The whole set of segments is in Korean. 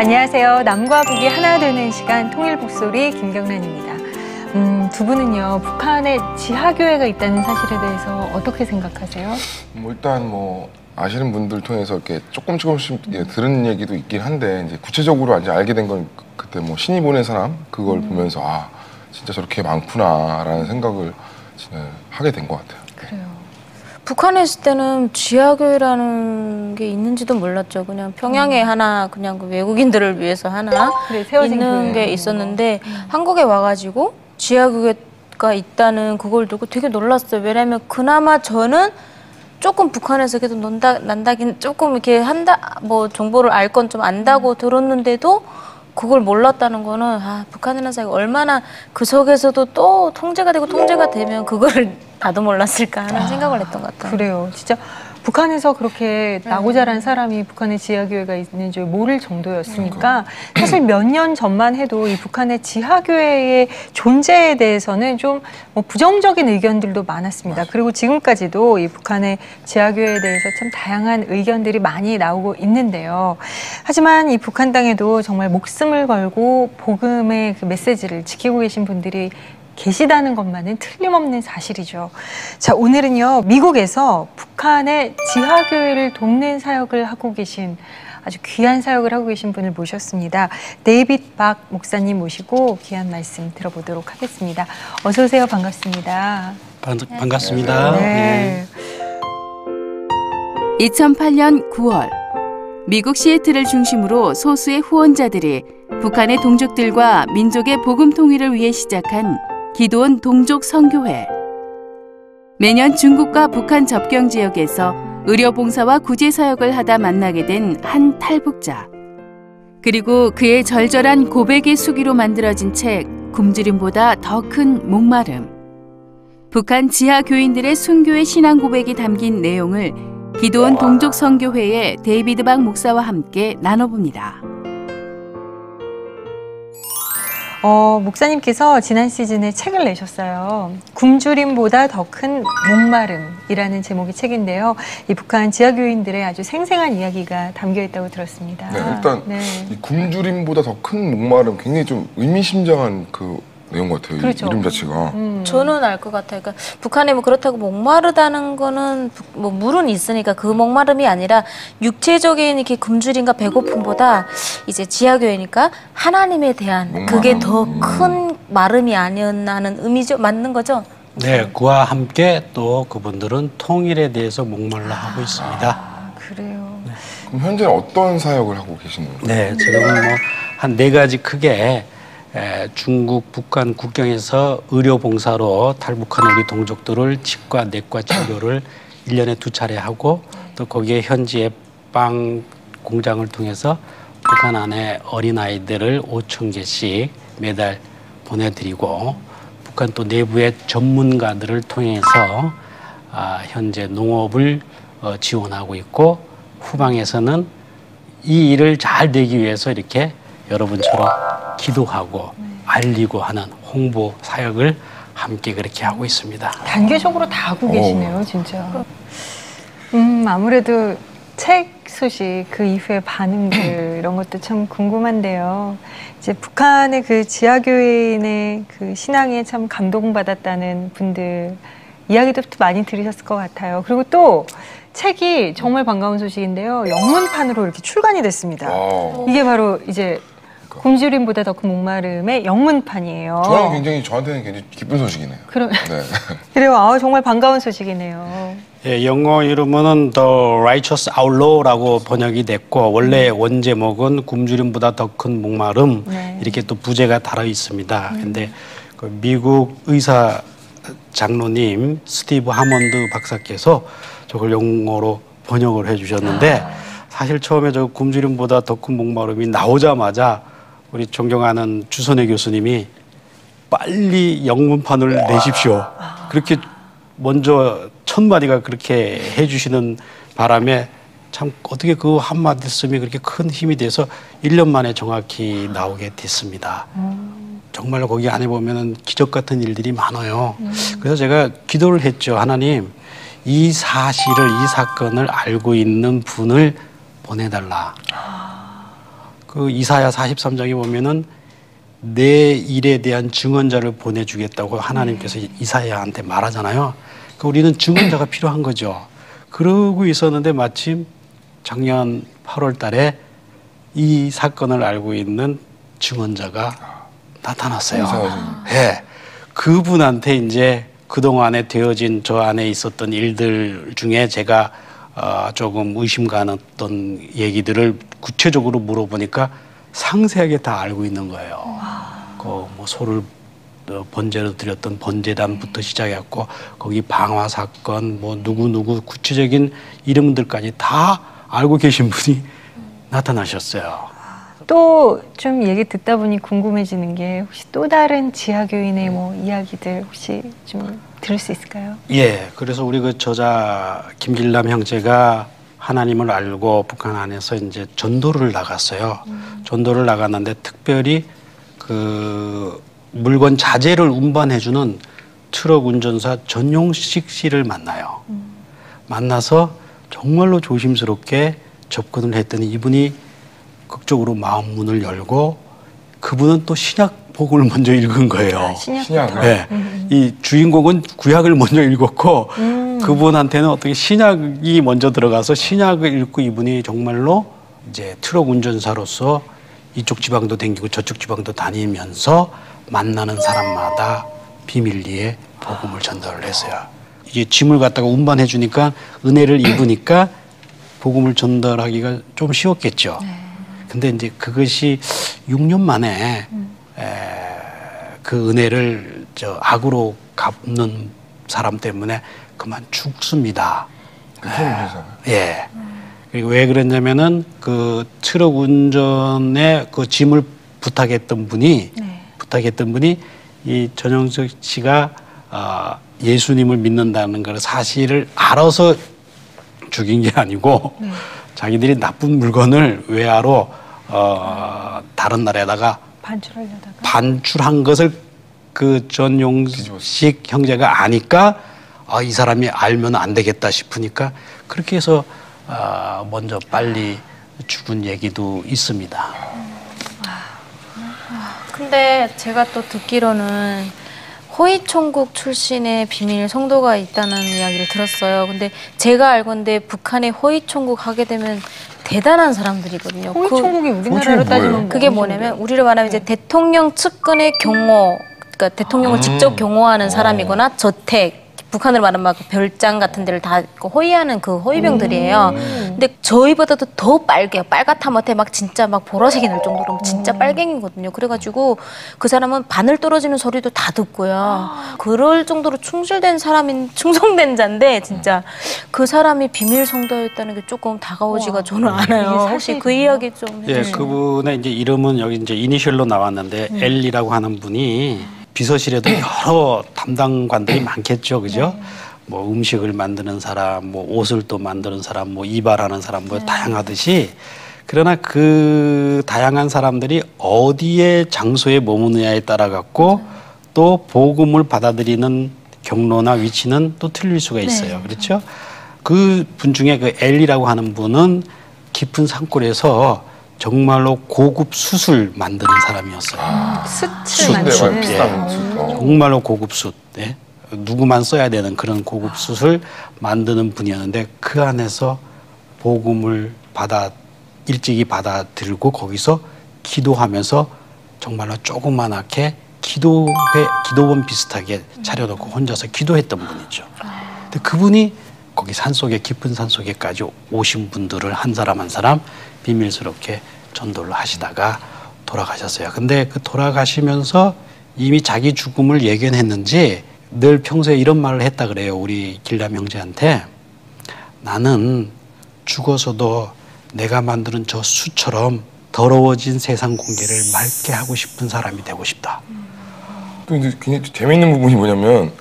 안녕하세요. 남과 북이 하나 되는 시간 통일북소리 김경란입니다. 두 분은요, 북한에 지하교회가 있다는 사실에 대해서 어떻게 생각하세요? 일단 아시는 분들 통해서 이렇게 조금씩 들은 얘기도 있긴 한데, 이제 구체적으로 이제 알게 된 건 그때 신이 보낸 사람 그걸 보면서 진짜 저렇게 많구나라는 생각을 하게 된 것 같아요. 그래요. 북한에 있을 때는 지하교회라는 게 있는지도 몰랐죠. 그냥 평양에 하나, 그냥 그 외국인들을 위해서 하나 있는 게 있었는데 한국에 와가지고 지하교회가 있다는 그걸 듣고 되게 놀랐어요. 왜냐면 그나마 저는 조금 북한에서 계속 난다긴 조금 이렇게 정보를 알 건 좀 안다고 들었는데도 그걸 몰랐다는 거는 북한이라는 사회가 얼마나 그 속에서도 또 통제가 되면 그거를 나도 몰랐을까 하는 생각을 했던 것 같아요. 그래요. 진짜 북한에서 그렇게 나고 자란 사람이 북한에 지하교회가 있는 줄 모를 정도였으니까 사실 몇 년 전만 해도 이 북한의 지하교회의 존재에 대해서는 좀 부정적인 의견들도 많았습니다. 그리고 지금까지도 이 북한의 지하교회에 대해서 참 다양한 의견들이 많이 나오고 있는데요. 하지만 이 북한 땅에도 정말 목숨을 걸고 복음의 그 메시지를 지키고 계신 분들이 계시다는 것만은 틀림없는 사실이죠. 자, 오늘은요, 미국에서 북한의 지하교회를 돕는 사역을 하고 계신 아주 귀한 사역을 하고 계신 분을 모셨습니다. 데이빗 박 목사님 모시고 귀한 말씀 들어보도록 하겠습니다. 어서 오세요. 반갑습니다. 반갑습니다. 네. 2008년 9월 미국 시애틀을 중심으로 소수의 후원자들이 북한의 동족들과 민족의 복음 통일을 위해 시작한 기도원 동족 선교회. 매년 중국과 북한 접경 지역에서 의료 봉사와 구제 사역을 하다 만나게 된 한 탈북자. 그리고 그의 절절한 고백의 수기로 만들어진 책 굶주림보다 더 큰 목마름. 북한 지하 교인들의 순교의 신앙 고백이 담긴 내용을 기도원 동족 선교회의 데이비드 박 목사와 함께 나눠봅니다. 목사님께서 지난 시즌에 책을 내셨어요. 굶주림보다 더 큰 목마름이라는 제목의 책인데요. 이 북한 지하교인들의 아주 생생한 이야기가 담겨 있다고 들었습니다. 네, 일단 이 굶주림보다 더 큰 목마름 굉장히 좀 의미심장한 내용 같아요. 그렇죠. 이름 자체가. 저는 알 것 같아요. 그러니까 북한에 그렇다고 목마르다는 거는 물은 있으니까 그 목마름이 아니라 육체적인 이렇게 굶주림과 배고픔보다 이제 지하교회니까 하나님에 대한 목마름. 그게 더 큰 마름이 아니었나 하는 의미죠. 맞는 거죠? 네, 그와 함께 또 그분들은 통일에 대해서 목말라 하고 있습니다. 그래요. 네. 그럼 현재는 어떤 사역을 하고 계시는 거예요? 네, 지금은 한 4가지 크게 중국, 북한 국경에서 의료봉사로 탈북한 우리 동족들을 치과, 내과 치료를 1년에 2차례 하고 또 거기에 현지의 빵 공장을 통해서 북한 안에 어린아이들을 5,000개씩 매달 보내드리고 북한 또 내부의 전문가들을 통해서 현재 농업을 지원하고 있고 후방에서는 이 일을 잘 되기 위해서 이렇게 여러분처럼 기도하고 알리고 하는 홍보 사역을 함께 그렇게 하고 있습니다. 단계적으로 다 하고 계시네요, 진짜. 아무래도 책 소식, 그 이후의 반응들 이런 것도 참 궁금한데요. 이제 북한의 그 지하교인의 그 신앙에 참 감동받았다는 분들 이야기도 또 많이 들으셨을 것 같아요. 그리고 또 책이 정말 반가운 소식인데요. 영문판으로 이렇게 출간이 됐습니다. 이게 바로 이제 굶주림보다 더 큰 목마름의 영문판이에요. 저한테는 굉장히 기쁜 소식이네요. 네. 그래요. 정말 반가운 소식이네요. 예, 영어 이름은 The Righteous Outlaw라고 번역이 됐고 원래 원제목은 굶주림보다 더 큰 목마름 이렇게 또 부제가 달아 있습니다. 근데 그 미국 의사 장로님 스티브 하몬드 박사께서 저걸 영어로 번역을 해주셨는데 사실 처음에 저 굶주림보다 더 큰 목마름이 나오자마자 우리 존경하는 주선혜 교수님이 빨리 영문판을 내십시오. 그렇게 먼저 첫 마디가 그렇게 해주시는 바람에 참 어떻게 그 한마디 쓰이 그렇게 큰 힘이 돼서 1년 만에 정확히 나오게 됐습니다. 정말 거기 안에 보면은 기적 같은 일들이 많아요. 그래서 제가 기도를 했죠. 하나님, 이 사실을, 이 사건을 알고 있는 분을 보내달라. 그 이사야 43장에 보면은 내 일에 대한 증언자를 보내주겠다고 하나님께서 이사야한테 말하잖아요. 그러니까 우리는 증언자가 필요한 거죠. 그러고 있었는데 마침 작년 8월 달에 이 사건을 알고 있는 증언자가 나타났어요. 네. 그분한테 이제 그동안에 되어진 저 안에 있었던 일들 중에 제가 조금 의심 가했던 얘기들을 구체적으로 물어보니까 상세하게 다 알고 있는 거예요. 그 뭐 소를 번제로 드렸던 번제단부터 시작해갖고 거기 방화 사건 뭐 누구 구체적인 이름들까지 다 알고 계신 분이 나타나셨어요. 또 좀 얘기 듣다 보니 궁금해지는 게 혹시 또 다른 지하교인의 뭐 이야기들 혹시 좀 들을 수 있을까요? 예, 그래서 우리 그 저자 김길남 형제가 하나님을 알고 북한 안에서 이제 전도를 나갔어요. 전도를 나갔는데 특별히 그 물건 자재를 운반해주는 트럭 운전사 전용식 씨를 만나요. 만나서 정말로 조심스럽게 접근을 했더니 이분이 극적으로 마음 문을 열고 그분은 또 신약 복음을 먼저 읽은 거예요. 신약. 네. 이 주인공은 구약을 먼저 읽었고 그분한테는 어떻게 신약이 먼저 들어가서 신약을 읽고 이분이 정말로 이제 트럭 운전사로서 이쪽 지방도 다니고 저쪽 지방도 다니면서 만나는 사람마다 비밀리에 복음을 전달을 했어요. 이게 짐을 갖다가 운반해 주니까 은혜를 입으니까 복음을 전달하기가 좀 쉬웠겠죠. 근데 이제 그것이 6년 만에 그 은혜를 악으로 갚는 사람 때문에 그만 죽습니다. 예. 그리고 왜 그랬냐면은 그 트럭 운전에 그 짐을 부탁했던 분이 이 전영석 씨가 예수님을 믿는다는 걸 사실을 알아서 죽인 게 아니고 자기들이 나쁜 물건을 외화로 다른 나라에다가 반출한 것을 그 전용식 형제가 아니까 이 사람이 알면 안 되겠다 싶으니까 그렇게 해서 먼저 빨리 죽은 얘기도 있습니다. 근데 제가 또 듣기로는 호위총국 출신의 비밀 성도가 있다는 이야기를 들었어요. 근데 제가 알건데 북한에 호위총국 하게 되면 대단한 사람들이거든요. 호위총국이 우리나라로 따지면 그게 뭐냐면 우리를 말하면 이제 대통령 측근의 경호, 그러니까 대통령을 직접 경호하는 사람이거나 저택, 북한으로 말하면 막 별장 같은 데를 다 호위하는 그 호위병들이에요. 근데 저희보다도 더 빨개요. 빨갛다못해 막 진짜 막 보라색이 날 정도로 진짜 빨갱이거든요. 그래가지고 그 사람은 바늘 떨어지는 소리도 다 듣고요. 그럴 정도로 충실된 사람인 충성된 자인데 진짜 그 사람이 비밀 성도였다는 게 조금 다가오지가 저는 않아요. 혹시 그 이야기 좀 해주세요. 예, 그분의 이제 이름은 여기 이제 이니셜로 나왔는데 엘리라고 하는 분이 비서실에도 여러 담당관들이 많겠죠, 그죠? 뭐 음식을 만드는 사람, 뭐 옷을 또 만드는 사람, 뭐 이발하는 사람, 뭐 다양하듯이 그러나 그 다양한 사람들이 어디에 장소에 머무느냐에 따라 갖고 또 복음을 받아들이는 경로나 위치는 또 틀릴 수가 있어요, 그렇죠? 그 분 중에 그 엘리라고 하는 분은 깊은 산골에서 정말로 고급 숯을 만드는 사람이었어요. 숯을 만드는. 정말로 고급 숯. 네? 누구만 써야 되는 그런 고급 숯을 만드는 분이었는데 그 안에서 복음을 일찍이 받아들고 거기서 기도하면서 정말로 조그만하게 기도원 비슷하게 차려놓고 혼자서 기도했던 분이죠. 근데 그분이 거기 산속에 깊은 산속에까지 오신 분들을 한 사람 한 사람 비밀스럽게 전도를 하시다가 돌아가셨어요. 근데 그 돌아가시면서 이미 자기 죽음을 예견했는지 늘 평소에 이런 말을 했다 그래요. 우리 길남 형제한테. 나는 죽어서도 내가 만드는 저 숯처럼 더러워진 세상 공기를 맑게 하고 싶은 사람이 되고 싶다. 또 이제 굉장히 재미있는 부분이 뭐냐면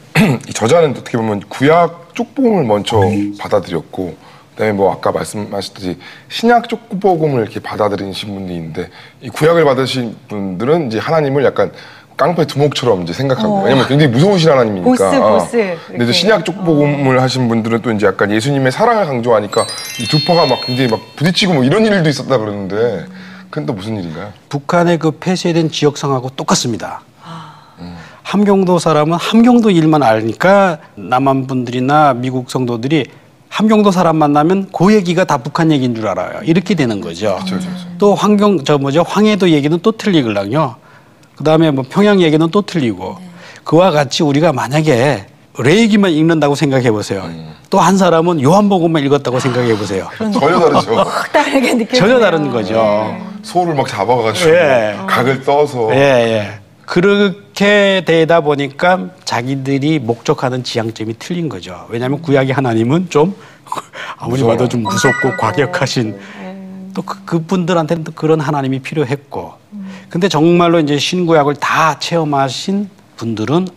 이 저자는 어떻게 보면 구약 쪽복음을 먼저 받아들였고 그다음에 뭐 아까 말씀하셨듯이 신약 쪽복음을 이렇게 받아들이신 분들이 있는데 이 구약을 받으신 분들은 이제 하나님을 약간 깡패 두목처럼 이제 생각합니다. 왜냐면 굉장히 무서우신 하나님이니까. 보스. 근데 이제 신약 쪽복음을 하신 분들은 또 이제 약간 예수님의 사랑을 강조하니까 이 두 파가 막 굉장히 막 부딪히고 뭐 이런 일도 있었다 그러는데 그건 또 무슨 일인가요? 북한의 그 폐쇄된 지역상하고 똑같습니다. 함경도 사람은 함경도 일만 알니까 남한 분들이나 미국 성도들이 함경도 사람 만나면 그 얘기가 다 북한 얘기인 줄 알아요. 이렇게 되는 거죠. 그렇죠. 또 황해도 얘기는 또 틀리걸랑요. 그다음에 뭐 평양 얘기는 또 틀리고. 그와 같이 우리가 만약에 레이기만 읽는다고 생각해 보세요. 또 한 사람은 요한복음만 읽었다고 생각해 보세요. 전혀 다르죠. 다르게 느껴져요. 전혀 다른 거죠. 소를 막 잡아가지고 예. 각을 떠서. 예. 그렇게 되다 보니까 자기들이 목적하는 지향점이 틀린 거죠. 왜냐하면 구약의 하나님은 좀 아무리 봐도 좀 무섭고 과격하신 또 그분들한테는 또 그런 하나님이 필요했고 근데 정말로 이제 신구약을 다 체험하신 분들은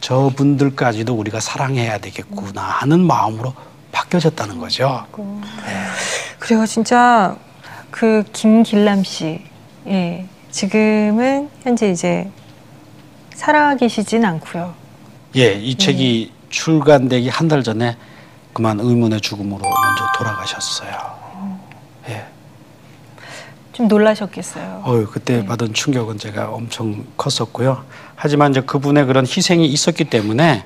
저분들까지도 우리가 사랑해야 되겠구나 하는 마음으로 바뀌어졌다는 거죠. 그래요. 진짜 그 김길남 씨, 예, 지금은 현재 이제 살아계시진 않고요. 예, 이 책이 출간되기 한 달 전에 그만 의문의 죽음으로 먼저 돌아가셨어요. 예. 좀 놀라셨겠어요. 그때 받은 충격은 제가 엄청 컸었고요. 하지만 이제 그분의 그런 희생이 있었기 때문에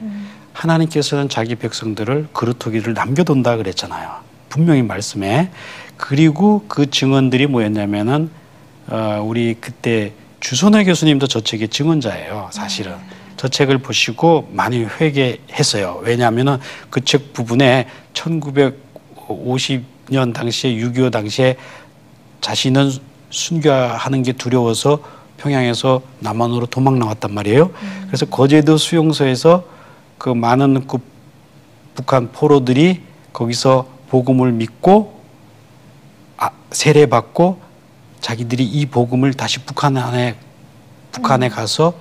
하나님께서는 자기 백성들을 그루터기를 남겨둔다 그랬잖아요. 분명히 말씀에. 그리고 그 증언들이 뭐였냐면은 우리 그때 주선회 교수님도 저 책의 증언자예요. 사실은. 저 책을 보시고 많이 회개했어요. 왜냐하면은 그 책 부분에 1950년 당시에 6.25 당시에 자신은 순교하는 게 두려워서 평양에서 남한으로 도망 나왔단 말이에요. 그래서 거제도 수용소에서 그 많은 그 북한 포로들이 거기서 복음을 믿고 세례받고 자기들이 이 복음을 다시 북한에 가서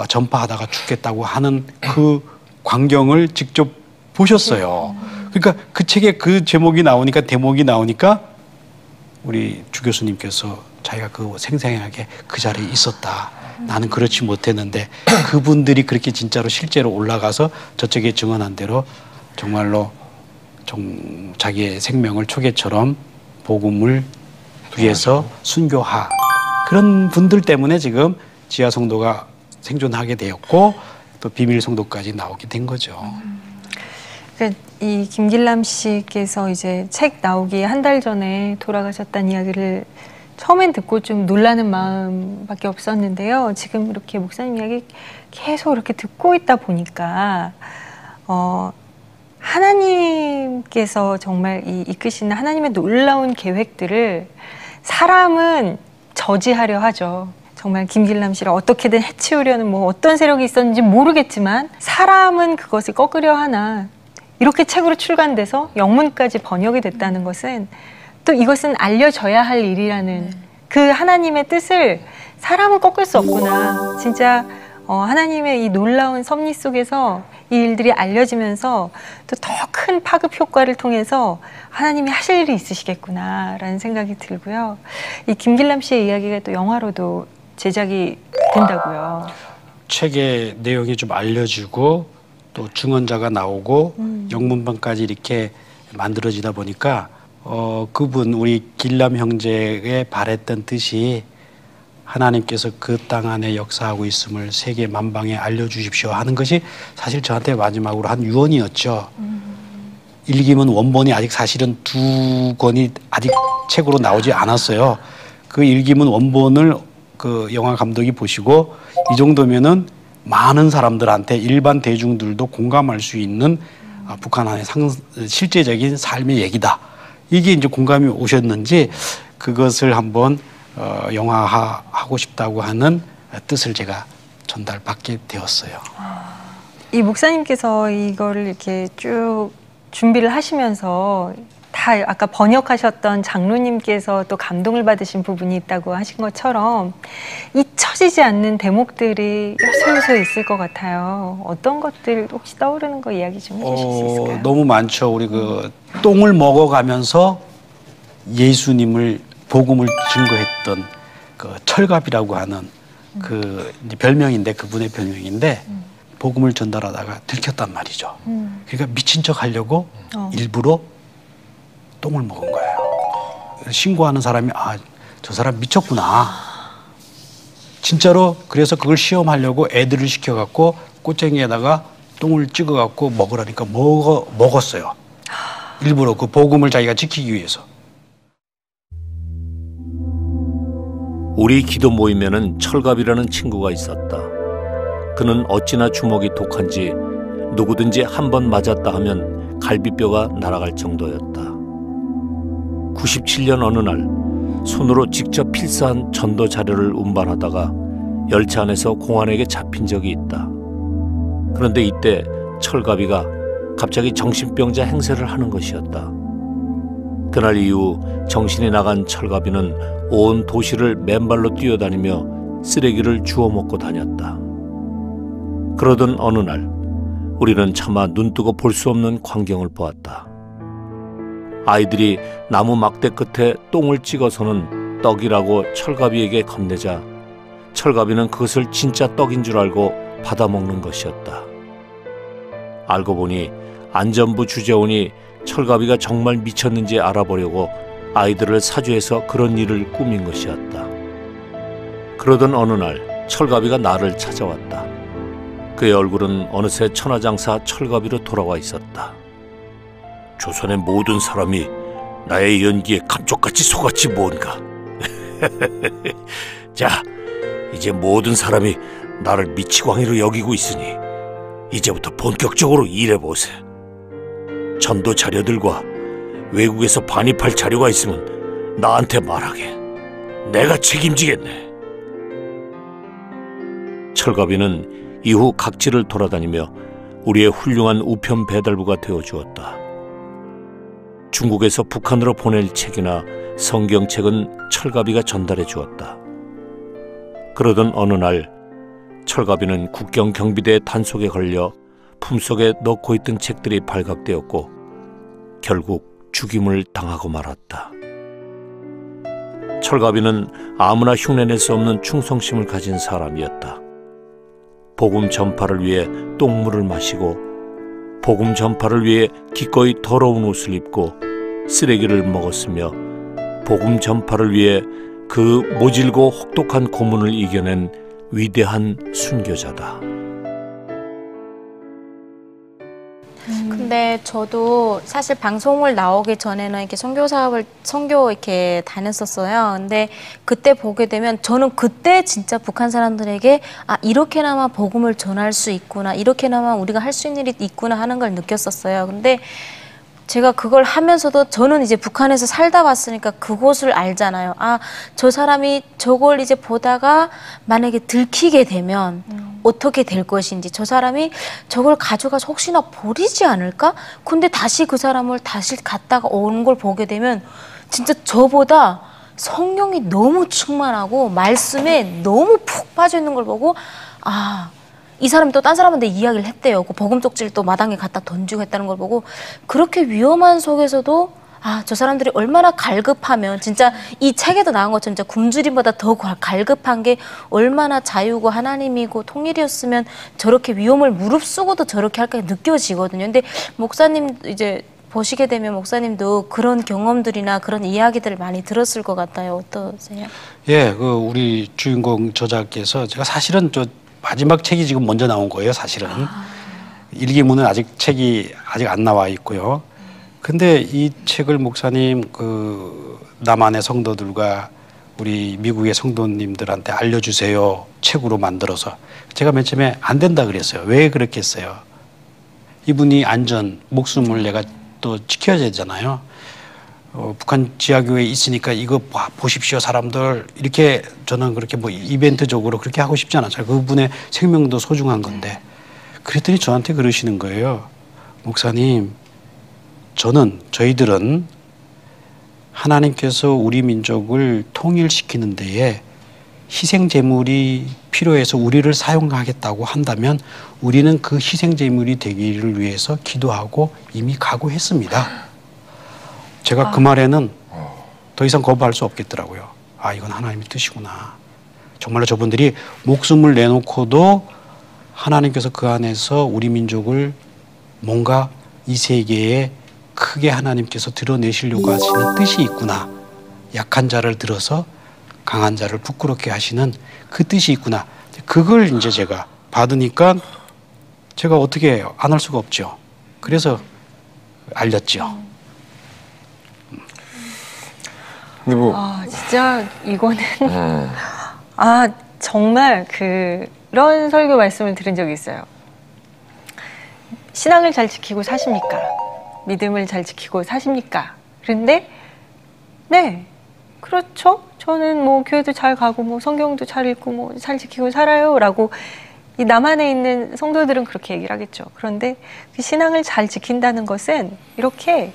전파하다가 죽겠다고 하는 그 광경을 직접 보셨어요. 그러니까 그 책에 그 제목이 나오니까 대목이 나오니까 우리 주 교수님께서 자기가 그 생생하게 그 자리에 있었다. 나는 그렇지 못했는데 그분들이 그렇게 진짜로 실제로 올라가서 저쪽에 증언한 대로 정말로 자기의 생명을 초계처럼 복음을 위해서 순교하 그런 분들 때문에 지금 지하 성도가 생존하게 되었고 또 비밀 성도까지 나오게 된 거죠. 이 김길남 씨께서 이제 책 나오기 한 달 전에 돌아가셨다는 이야기를 처음엔 듣고 좀 놀라는 마음밖에 없었는데요. 지금 이렇게 목사님 이야기 계속 이렇게 듣고 있다 보니까 하나님께서 정말 이끄시는 하나님의 놀라운 계획들을 사람은 저지하려 하죠. 정말 김길남 씨를 어떻게든 해치우려는 어떤 세력이 있었는지 모르겠지만 사람은 그것을 꺾으려 하나 이렇게 책으로 출간돼서 영문까지 번역이 됐다는 것은 또 이것은 알려져야 할 일이라는 그 하나님의 뜻을 사람은 꺾을 수 없구나. 진짜 하나님의 이 놀라운 섭리 속에서 이 일들이 알려지면서 또 더 큰 파급 효과를 통해서 하나님이 하실 일이 있으시겠구나라는 생각이 들고요. 이 김길남 씨의 이야기가 또 영화로도 제작이 된다고요. 책의 내용이 좀 알려지고 또 증언자가 나오고 영문판까지 이렇게 만들어지다 보니까 그분 우리 길남 형제의 바랬던 뜻이 하나님께서 그 땅 안에 역사하고 있음을 세계 만방에 알려주십시오 하는 것이 사실 저한테 마지막으로 한 유언이었죠. 일기문 원본이 아직 사실은 2권이 아직 책으로 나오지 않았어요. 그 일기문 원본을 그 영화 감독이 보시고 이 정도면은 많은 사람들한테 일반 대중들도 공감할 수 있는 북한 안의 실제적인 삶의 얘기다. 이게 이제 공감이 오셨는지 그것을 한번 영화화하고 싶다고 하는 뜻을 제가 전달받게 되었어요. 이 목사님께서 이거를 이렇게 쭉 준비를 하시면서 다 아까 번역하셨던 장로님께서 또 감동을 받으신 부분이 있다고 하신 것처럼 잊혀지지 않는 대목들이 요소요소 있을 것 같아요. 어떤 것들 혹시 떠오르는 거 이야기 좀 해주실 수 있을까요? 너무 많죠. 우리 그 똥을 먹어가면서 예수님을 복음을 증거했던 그 철갑이라고 하는 그 이제 별명인데 그분의 별명인데 복음을 전달하다가 들켰단 말이죠. 그러니까 미친 척 하려고 일부러 똥을 먹은 거예요. 신고하는 사람이 저 사람 미쳤구나. 진짜로 그래서 그걸 시험하려고 애들을 시켜갖고 꽃쟁이에다가 똥을 찍어갖고 먹으라니까 먹었어요. 일부러 그 복음을 자기가 지키기 위해서. 우리 기도 모임에는 철갑이라는 친구가 있었다. 그는 어찌나 주먹이 독한지 누구든지 한 번 맞았다 하면 갈비뼈가 날아갈 정도였다. 97년 어느 날 손으로 직접 필사한 전도 자료를 운반하다가 열차 안에서 공안에게 잡힌 적이 있다. 그런데 이때 철갑이가 갑자기 정신병자 행세를 하는 것이었다. 그날 이후 정신이 나간 철갑이는 온 도시를 맨발로 뛰어다니며 쓰레기를 주워 먹고 다녔다. 그러던 어느 날 우리는 차마 눈뜨고 볼 수 없는 광경을 보았다. 아이들이 나무 막대 끝에 똥을 찍어서는 떡이라고 철갑이에게 건네자 철갑이는 그것을 진짜 떡인 줄 알고 받아먹는 것이었다. 알고 보니 안전부 주재원이 철갑이가 정말 미쳤는지 알아보려고 아이들을 사주해서 그런 일을 꾸민 것이었다. 그러던 어느 날 철갑이가 나를 찾아왔다. 그의 얼굴은 어느새 천하장사 철갑이로 돌아와 있었다. 조선의 모든 사람이 나의 연기에 감쪽같이 속았지 뭔가. 자, 이제 모든 사람이 나를 미치광이로 여기고 있으니 이제부터 본격적으로 일해보세. 전도 자료들과 외국에서 반입할 자료가 있으면 나한테 말하게. 내가 책임지겠네. 철갑이는 이후 각지를 돌아다니며 우리의 훌륭한 우편 배달부가 되어주었다. 중국에서 북한으로 보낼 책이나 성경책은 철갑이가 전달해 주었다. 그러던 어느 날 철갑이는 국경 경비대 단속에 걸려 품속에 넣고 있던 책들이 발각되었고 결국 죽임을 당하고 말았다. 철갑이는 아무나 흉내낼 수 없는 충성심을 가진 사람이었다. 복음 전파를 위해 똥물을 마시고 복음 전파를 위해 기꺼이 더러운 옷을 입고 쓰레기를 먹었으며 복음 전파를 위해 그 모질고 혹독한 고문을 이겨낸 위대한 순교자다. 근데 저도 사실 방송을 나오기 전에는 이렇게 선교 이렇게 다녔었어요. 근데 그때 보게 되면 저는 그때 진짜 북한 사람들에게 이렇게나마 복음을 전할 수 있구나, 이렇게나마 우리가 할 수 있는 일이 있구나 하는 걸 느꼈었어요. 근데 제가 그걸 하면서도 저는 이제 북한에서 살다 왔으니까 그곳을 알잖아요. 저 사람이 저걸 이제 보다가 만약에 들키게 되면 어떻게 될 것인지, 저 사람이 저걸 가져가서 혹시나 버리지 않을까? 근데 다시 그 사람을 다시 갔다가 오는 걸 보게 되면 진짜 저보다 성령이 너무 충만하고 말씀에 너무 푹 빠져 있는 걸 보고 이 사람이 또 딴 사람한테 이야기를 했대요. 그 복음 쪽지를 또 마당에 갖다 던지고 했다는 걸 보고 그렇게 위험한 속에서도 저 사람들이 얼마나 갈급하면 진짜 이 책에도 나온 것처럼 진짜 굶주림보다 더 갈급한 게 얼마나 자유고 하나님이고 통일이었으면 저렇게 위험을 무릅쓰고도 저렇게 할까 느껴지거든요. 근데 목사님 이제 보시게 되면 목사님도 그런 경험들이나 그런 이야기들을 많이 들었을 것 같아요. 어떠세요? 예, 그 우리 주인공 저자께서 제가 사실은 마지막 책이 지금 먼저 나온 거예요, 사실은. 일기문은 책이 아직 안 나와 있고요. 근데 이 책을 목사님 남한의 성도들과 우리 미국의 성도님들한테 알려주세요. 책으로 만들어서. 제가 맨 처음에 안 된다 그랬어요. 왜 그렇게 했어요? 이분이 목숨을 내가 또 지켜야 되잖아요. 북한 지하교회에 있으니까 이거 보십시오 사람들, 이렇게 저는 그렇게 이벤트적으로 그렇게 하고 싶지 않았어요. 그분의 생명도 소중한 건데. 그랬더니 저한테 그러시는 거예요. 목사님, 저희들은 하나님께서 우리 민족을 통일시키는 데에 희생 제물이 필요해서 우리를 사용하겠다고 한다면 우리는 그 희생 제물이 되기를 위해서 기도하고 이미 각오했습니다. 제가 그 말에는 더 이상 거부할 수 없겠더라고요. 이건 하나님의 뜻이구나. 정말로 저분들이 목숨을 내놓고도 하나님께서 그 안에서 우리 민족을 뭔가 이 세계에 크게 하나님께서 드러내시려고 하시는 뜻이 있구나. 약한 자를 들어서 강한 자를 부끄럽게 하시는 그 뜻이 있구나. 그걸 이제 제가 받으니까 제가 어떻게 안 할 수가 없죠. 그래서 알렸죠. 근데 뭐 진짜 이거는 정말 그런 설교 말씀을 들은 적이 있어요. 신앙을 잘 지키고 사십니까? 믿음을 잘 지키고 사십니까? 그런데 네, 그렇죠. 저는 뭐 교회도 잘 가고 뭐 성경도 잘 읽고 뭐 잘 지키고 살아요라고 이 남한에 있는 성도들은 그렇게 얘기를 하겠죠. 그런데 그 신앙을 잘 지킨다는 것은 이렇게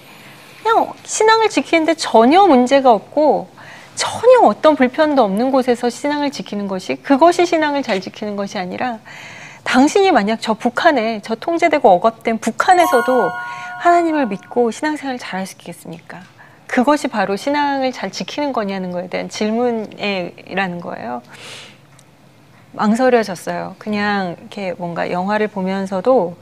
그냥 신앙을 지키는데 전혀 문제가 없고 전혀 어떤 불편도 없는 곳에서 신앙을 지키는 것이 그것이 신앙을 잘 지키는 것이 아니라 당신이 만약 저 북한에 저 통제되고 억압된 북한에서도 하나님을 믿고 신앙생활을 잘할 수 있겠습니까? 그것이 바로 신앙을 잘 지키는 거냐는 거에 대한 질문이라는 거예요. 망설여졌어요. 그냥 이렇게 뭔가 영화를 보면서도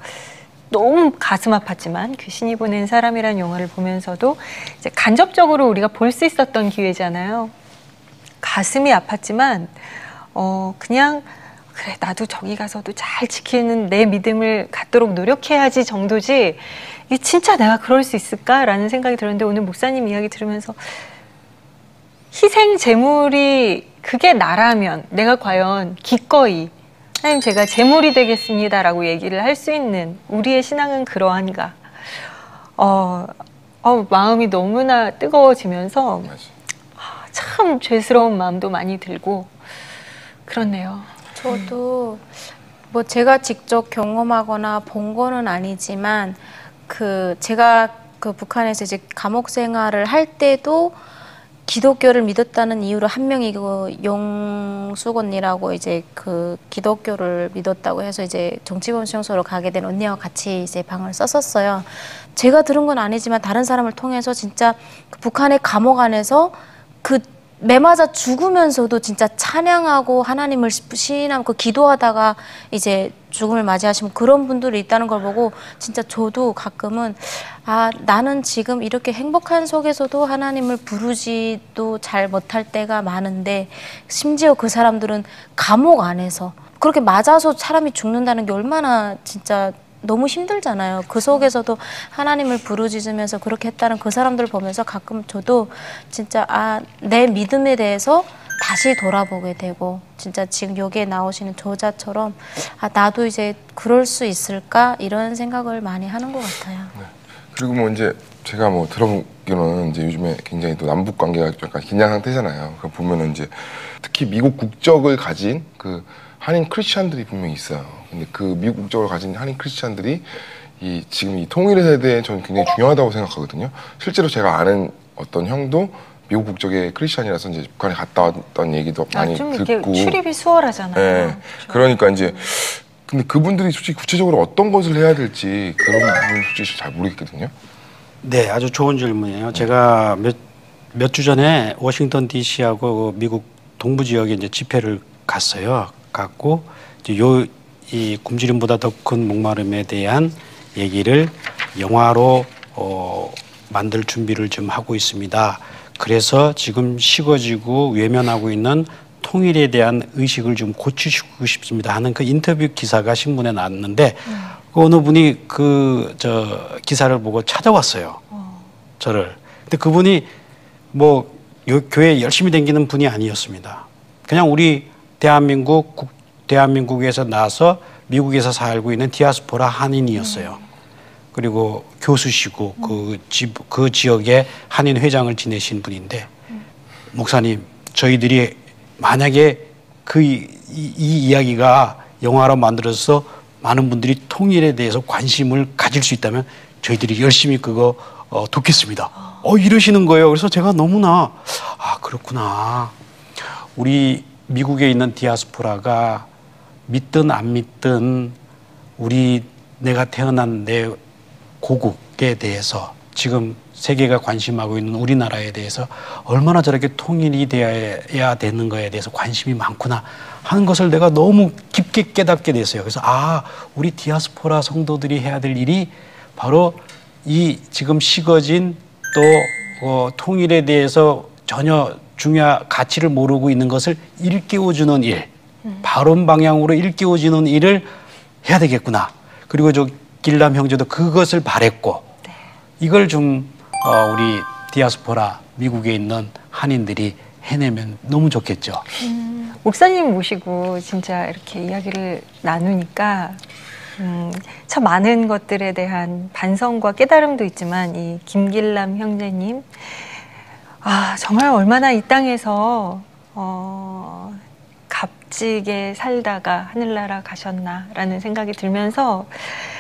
너무 가슴 아팠지만 그 신이 보낸 사람이라는 영화를 보면서도 이제 간접적으로 우리가 볼 수 있었던 기회잖아요. 가슴이 아팠지만 그냥 그래 나도 저기 가서도 잘 지키는 내 믿음을 갖도록 노력해야지 정도지 이게 진짜 내가 그럴 수 있을까라는 생각이 들었는데 오늘 목사님 이야기 들으면서 희생 제물이 그게 나라면 내가 과연 기꺼이 하나님 제가 제물이 되겠습니다라고 얘기를 할 수 있는 우리의 신앙은 그러한가 마음이 너무나 뜨거워지면서 참 죄스러운 마음도 많이 들고 그렇네요. 저도 뭐 제가 직접 경험하거나 본 거는 아니지만 제가 북한에서 이제 감옥 생활을 할 때도 기독교를 믿었다는 이유로 한 명이 영숙 언니라고 이제 기독교를 믿었다고 해서 이제 정치범수용소로 가게 된 언니와 같이 이제 방을 썼었어요. 제가 들은 건 아니지만 다른 사람을 통해서 진짜 북한의 감옥 안에서 매 맞아 죽으면서도 진짜 찬양하고 하나님을 시인하고 기도하다가 이제 죽음을 맞이하시면 그런 분들이 있다는 걸 보고 진짜 저도 가끔은 나는 지금 이렇게 행복한 속에서도 하나님을 부르지도 잘 못할 때가 많은데 심지어 그 사람들은 감옥 안에서 그렇게 맞아서 사람이 죽는다는 게 얼마나 진짜 너무 힘들잖아요. 그 속에서도 하나님을 부르짖으면서 그렇게 했다는 그 사람들을 보면서 가끔 저도 진짜 내 믿음에 대해서 다시 돌아보게 되고 진짜 지금 여기에 나오시는 저자처럼 나도 이제 그럴 수 있을까 이런 생각을 많이 하는 것 같아요. 네. 그리고 뭐 이제 제가 뭐 들어보기로는 이제 요즘에 굉장히 또 남북 관계가 약간 긴장 상태잖아요. 그 보면은 이제 특히 미국 국적을 가진 한인 크리스찬들이 분명히 있어요. 근데 그 미국 국적을 가진 한인 크리스찬들이 지금 이 통일의 세대에 저는 굉장히 중요하다고 생각하거든요. 실제로 제가 아는 어떤 형도 미국 국적의 크리스찬이라서 이제 북한에 갔다 왔던 얘기도 많이 좀 듣고. 출입이 수월하잖아요. 네. 그렇죠. 그러니까 이제 근데 그분들이 솔직히 구체적으로 어떤 것을 해야 될지 그런 부분 솔직히 잘 모르겠거든요. 네, 아주 좋은 질문이에요. 제가 몇 주 전에 워싱턴 D.C.하고 미국 동부 지역에 이제 집회를 갔어요. 갔고 이제 이 굶주림보다 더 큰 목마름에 대한 얘기를 영화로 만들 준비를 좀 하고 있습니다. 그래서 지금 식어지고 외면하고 있는 통일에 대한 의식을 좀 고치시고 싶습니다 하는 그 인터뷰 기사가 신문에 나왔는데 어느 분이 기사를 보고 찾아왔어요. 저를. 근데 그분이 뭐 교회 열심히 다니는 분이 아니었습니다. 그냥 우리 대한민국에서 나서 미국에서 살고 있는 디아스포라 한인이었어요. 그리고 교수시고 그 지역의 한인 회장을 지내신 분인데 목사님 저희들이 만약에 이 이야기가 영화로 만들어서 많은 분들이 통일에 대해서 관심을 가질 수 있다면 저희들이 열심히 그거 돕겠습니다. 이러시는 거예요. 그래서 제가 너무나 그렇구나. 우리 미국에 있는 디아스포라가 믿든 안 믿든 내가 태어난 내 고국에 대해서 지금 세계가 관심하고 있는 우리나라에 대해서 얼마나 저렇게 통일이 되어야 되는 거에 대해서 관심이 많구나 하는 것을 내가 너무 깊게 깨닫게 됐어요. 그래서 우리 디아스포라 성도들이 해야 될 일이 바로 이 지금 식어진 또 통일에 대해서 전혀 중요한 가치를 모르고 있는 것을 일깨워주는 일, 바른 방향으로 일깨워주는 일을 해야 되겠구나. 그리고 저 길람 형제도 그것을 바랬고 이걸 좀 우리 디아스포라 미국에 있는 한인들이 해내면 너무 좋겠죠. 목사님 모시고 진짜 이렇게 이야기를 나누니까 참 많은 것들에 대한 반성과 깨달음도 있지만 이 김길람 형제님 정말 얼마나 이 땅에서 값지게 살다가 하늘나라 가셨나라는 생각이 들면서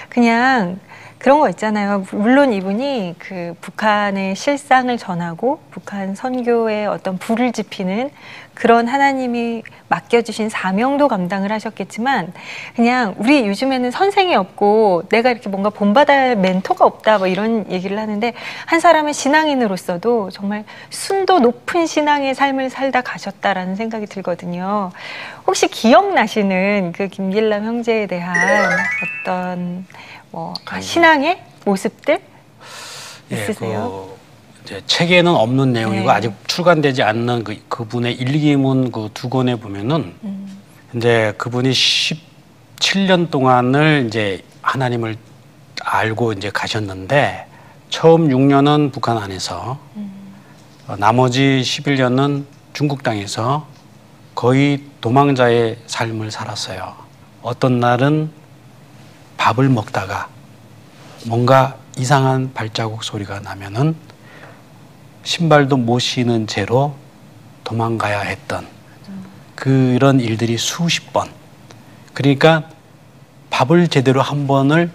그냥 그런 거 있잖아요. 물론 이분이 그 북한의 실상을 전하고 북한 선교에 어떤 불을 지피는 그런 하나님이 맡겨주신 사명도 감당을 하셨겠지만 그냥 우리 요즘에는 선생이 없고 내가 이렇게 뭔가 본받아야 멘토가 없다 뭐 이런 얘기를 하는데 한 사람은 신앙인으로서도 정말 순도 높은 신앙의 삶을 살다 가셨다라는 생각이 들거든요. 혹시 기억나시는 그 김길람 형제에 대한 어떤 신앙의 모습들 있으세요? 이제 책에는 없는 내용이고 아직 출간되지 않는 그분의 일기문 그 두 권에 보면은 이제 그분이 17년 동안을 이제 하나님을 알고 이제 가셨는데 처음 6년은 북한 안에서 나머지 11년은 중국 땅에서 거의 도망자의 삶을 살았어요. 어떤 날은 밥을 먹다가 뭔가 이상한 발자국 소리가 나면은 신발도 못 신은 채로 도망가야 했던 그런 일들이 수십 번. 그러니까 밥을 제대로 한 번을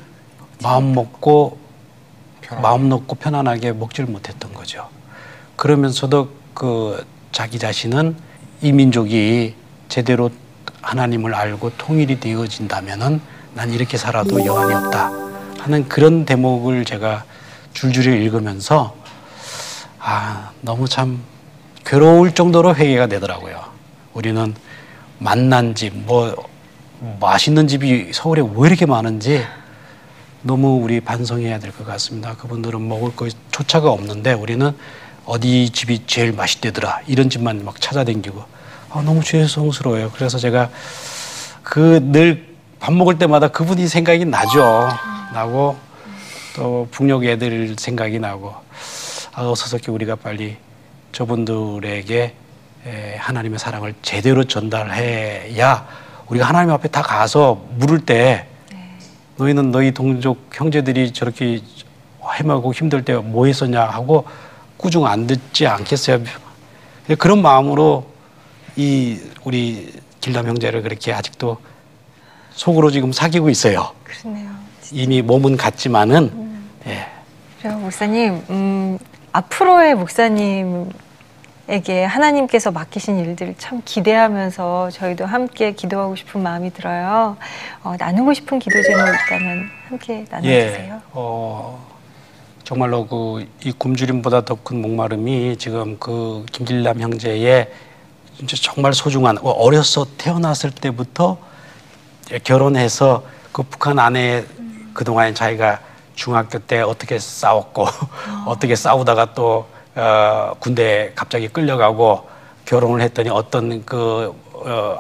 마음 놓고 편안하게 먹지를 못했던 거죠. 그러면서도 그 자기 자신은 이 민족이 제대로 하나님을 알고 통일이 되어진다면은 난 이렇게 살아도 여한이 없다 하는 그런 대목을 제가 줄줄이 읽으면서 너무 참 괴로울 정도로 회개가 되더라고요. 우리는 만난 집, 맛있는 집이 서울에 왜 이렇게 많은지 너무 우리 반성해야 될 것 같습니다. 그분들은 먹을 것조차가 없는데 우리는 어디 집이 제일 맛있대더라 이런 집만 막 찾아다니고 너무 죄송스러워요. 그래서 제가 늘 밥 먹을 때마다 그분이 생각이 나고 또 북녘 애들 생각이 나고 어서서히 우리가 빨리 저분들에게 하나님의 사랑을 제대로 전달해야 우리가 하나님 앞에 다 가서 물을 때 너희는 너희 동족 형제들이 저렇게 헤매고 힘들 때 뭐 했었냐 하고 꾸중 안 듣지 않겠어요. 그런 마음으로 우리 길람 형제를 그렇게 아직도 속으로 지금 사귀고 있어요. 그러네요. 이미 몸은 같지만은. 그래요, 목사님. 앞으로의 목사님에게 하나님께서 맡기신 일들을 참 기대하면서 저희도 함께 기도하고 싶은 마음이 들어요. 나누고 싶은 기도 제목 있다면 함께 나눠주세요. 정말로 이 굶주림보다 더 큰 목마름이 지금 그 김길람 형제의 진짜 정말 소중한 어려서 태어났을 때부터 결혼해서 그 북한 안에 그동안 자기가 중학교 때 어떻게 싸웠고 어떻게 싸우다가 또 군대에 갑자기 끌려가고 결혼을 했더니 어떤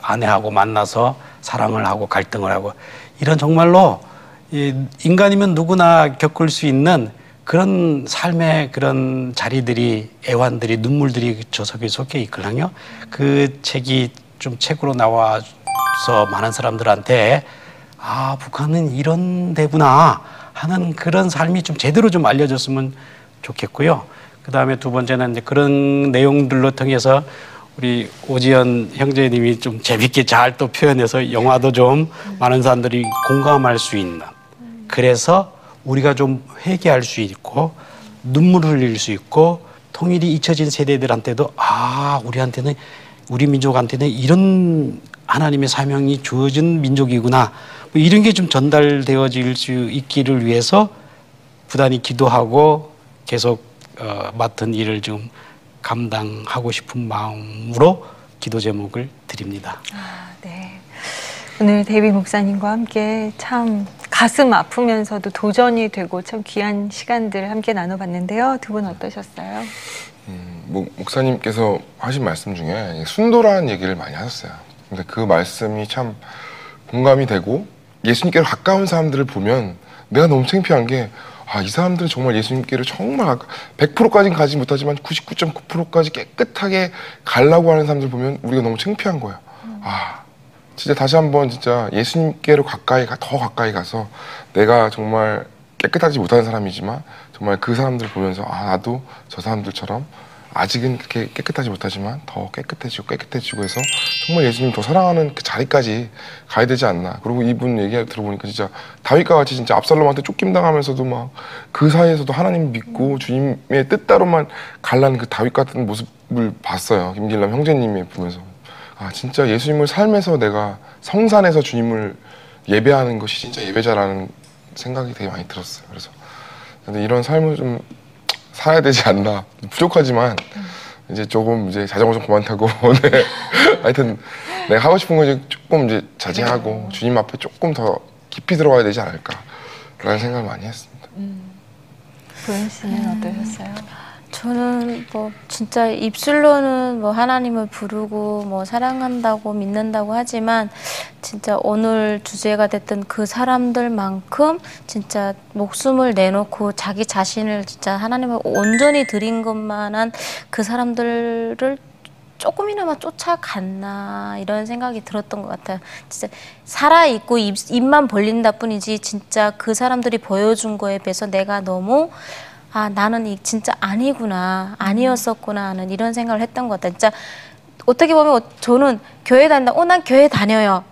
아내하고 만나서 사랑을 하고 갈등을 하고 이런 정말로 인간이면 누구나 겪을 수 있는 그런 삶의 그런 자리들이 애환들이 눈물들이 저 속에 속해 있거든요. 그 책이 좀 책으로 나와서 많은 사람들한테 북한은 이런 데구나 하는 그런 삶이 좀 제대로 좀 알려졌으면 좋겠고요. 그 다음에 두 번째는 이제 그런 내용들로 통해서 우리 오지연 형제님이 좀 재밌게 잘 또 표현해서 영화도 좀 많은 사람들이 공감할 수 있는 그래서 우리가 좀 회개할 수 있고 눈물을 흘릴 수 있고 통일이 잊혀진 세대들한테도 우리한테는 우리 민족한테는 이런 하나님의 사명이 주어진 민족이구나 이런 게 좀 전달되어질 수 있기를 위해서 부단히 기도하고 계속 맡은 일을 좀 감당하고 싶은 마음으로 기도 제목을 드립니다. 네. 오늘 데이비 목사님과 함께 참 가슴 아프면서도 도전이 되고 참 귀한 시간들 함께 나눠봤는데요. 두 분 어떠셨어요? 목사님께서 하신 말씀 중에 순도라는 얘기를 많이 하셨어요. 근데 그 말씀이 참 공감이 되고 예수님께로 가까운 사람들을 보면 내가 너무 창피한 게 이 사람들은 정말 예수님께로 정말 100%까지는 가지 못하지만 99.9%까지 깨끗하게 가려고 하는 사람들 보면 우리가 너무 창피한 거예요. 진짜 다시 한번 진짜 예수님께로 더 가까이 가서 내가 정말 깨끗하지 못하는 사람이지만 정말 그 사람들을 보면서 나도 저 사람들처럼 아직은 그렇게 깨끗하지 못하지만 더 깨끗해지고 해서 정말 예수님 더 사랑하는 그 자리까지 가야 되지 않나. 그리고 이분 얘기 들어보니까 진짜 다윗과 같이 진짜 압살롬한테 쫓김당하면서도 막 그 사이에서도 하나님 믿고 주님의 뜻대로만 갈라는 그 다윗 같은 모습을 봤어요. 김길남 형제님이 보면서 진짜 예수님을 삶에서 내가 성산에서 주님을 예배하는 것이 진짜 예배자라는 생각이 되게 많이 들었어요. 그래서 근데 이런 삶을 좀 살아야 되지 않나. 부족하지만 이제 조금 이제 자전거 좀 그만 타고 네. 하여튼 내가 하고 싶은 거 이제 조금 이제 자제하고 주님 앞에 조금 더 깊이 들어가야 되지 않을까라는 생각을 많이 했습니다. 도연 씨는 어떠셨어요? 저는 진짜 입술로는 하나님을 부르고 사랑한다고 믿는다고 하지만 진짜 오늘 주제가 됐던 그 사람들만큼 진짜 목숨을 내놓고 자기 자신을 진짜 하나님을 온전히 드린 것만한 그 사람들을 조금이나마 쫓아갔나 이런 생각이 들었던 것 같아요. 진짜 살아있고 입만 벌린다 뿐이지 진짜 그 사람들이 보여준 거에 비해서 내가 너무 나는 진짜 아니구나, 아니었었구나 하는 이런 생각을 했던 것 같아요. 진짜 어떻게 보면 저는 교회 다닌다, 난 교회 다녀요.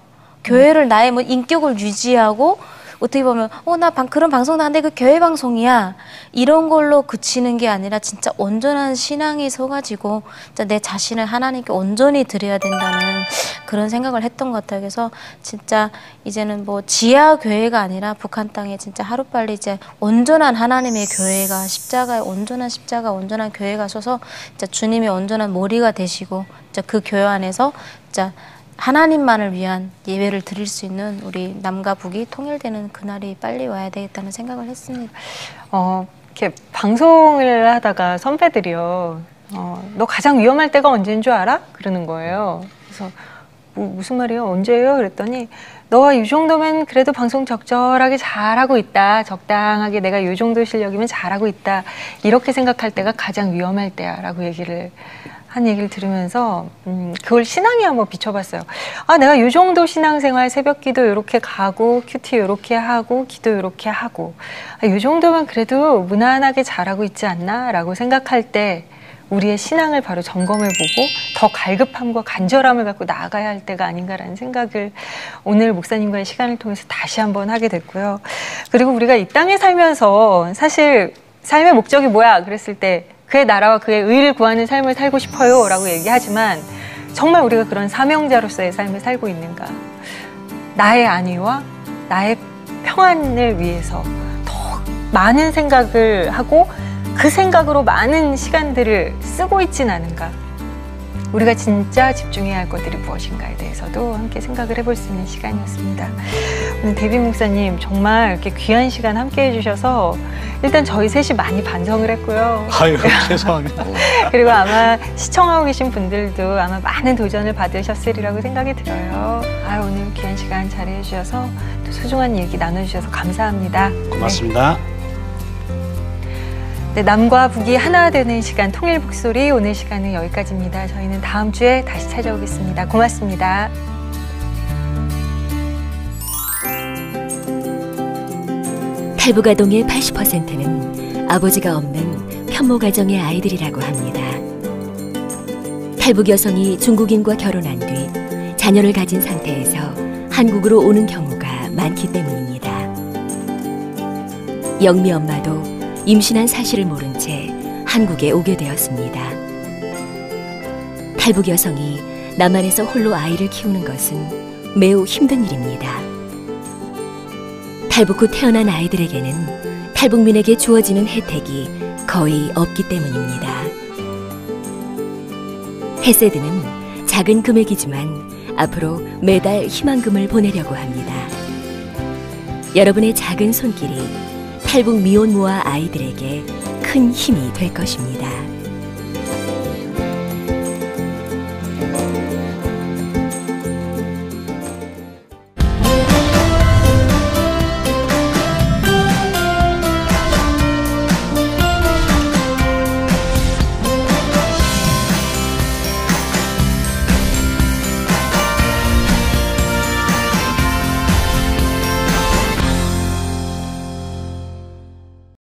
교회를 나의 인격을 유지하고 어떻게 보면 나 그런 방송 나는데 그 교회 방송이야 이런 걸로 그치는 게 아니라 진짜 온전한 신앙이 서가지고 진짜 내 자신을 하나님께 온전히 드려야 된다는 그런 생각을 했던 것 같아요. 그래서 진짜 이제는 지하 교회가 아니라 북한 땅에 진짜 하루빨리 이제 온전한 하나님의 교회가 온전한 교회가 서서 진짜 주님의 온전한 머리가 되시고 진짜 그 교회 안에서 진짜 하나님만을 위한 예배를 드릴 수 있는 우리 남과 북이 통일되는 그날이 빨리 와야 되겠다는 생각을 했습니다. 이렇게 방송을 하다가 선배들이요, 너 가장 위험할 때가 언제인 줄 알아? 그러는 거예요. 그래서 무슨 말이에요? 언제예요? 그랬더니 너가 이 정도면 그래도 방송 적절하게 잘하고 있다. 적당하게 내가 이 정도 실력이면 잘하고 있다. 이렇게 생각할 때가 가장 위험할 때야 라고 한 얘기를 들으면서 그걸 신앙에 한번 비춰봤어요. 내가 이 정도 신앙생활 새벽 기도 이렇게 가고 큐티 이렇게 하고 기도 이렇게 하고 이 정도면 그래도 무난하게 잘하고 있지 않나 라고 생각할 때 우리의 신앙을 바로 점검해보고 더 갈급함과 간절함을 갖고 나아가야 할 때가 아닌가라는 생각을 오늘 목사님과의 시간을 통해서 다시 한번 하게 됐고요. 그리고 우리가 이 땅에 살면서 사실 삶의 목적이 뭐야? 그랬을 때 그의 나라와 그의 의를 구하는 삶을 살고 싶어요 라고 얘기하지만 정말 우리가 그런 사명자로서의 삶을 살고 있는가? 나의 안위와 나의 평안을 위해서 더 많은 생각을 하고 그 생각으로 많은 시간들을 쓰고 있진 않은가? 우리가 진짜 집중해야 할 것들이 무엇인가에 대해서도 함께 생각을 해볼 수 있는 시간이었습니다. 오늘 데뷔 목사님 정말 이렇게 귀한 시간 함께 해주셔서 일단 저희 셋이 많이 반성을 했고요. 아유, 죄송합니다. 그리고 아마 시청하고 계신 분들도 아마 많은 도전을 받으셨으리라고 생각이 들어요. 오늘 귀한 시간 잘 해주셔서 또 소중한 얘기 나눠주셔서 감사합니다. 고맙습니다. 네, 남과 북이 하나 되는 시간 통일 북소리 오늘 시간은 여기까지입니다. 저희는 다음 주에 다시 찾아오겠습니다. 고맙습니다. 탈북아동의 80%는 아버지가 없는 편모 가정의 아이들이라고 합니다. 탈북 여성이 중국인과 결혼한 뒤 자녀를 가진 상태에서 한국으로 오는 경우가 많기 때문입니다. 영미 엄마도 임신한 사실을 모른 채 한국에 오게 되었습니다. 탈북 여성이 남한에서 홀로 아이를 키우는 것은 매우 힘든 일입니다. 탈북 후 태어난 아이들에게는 탈북민에게 주어지는 혜택이 거의 없기 때문입니다. 헤세드는 작은 금액이지만 앞으로 매달 희망금을 보내려고 합니다. 여러분의 작은 손길이 탈북 미혼모와 아이들에게 큰 힘이 될 것입니다.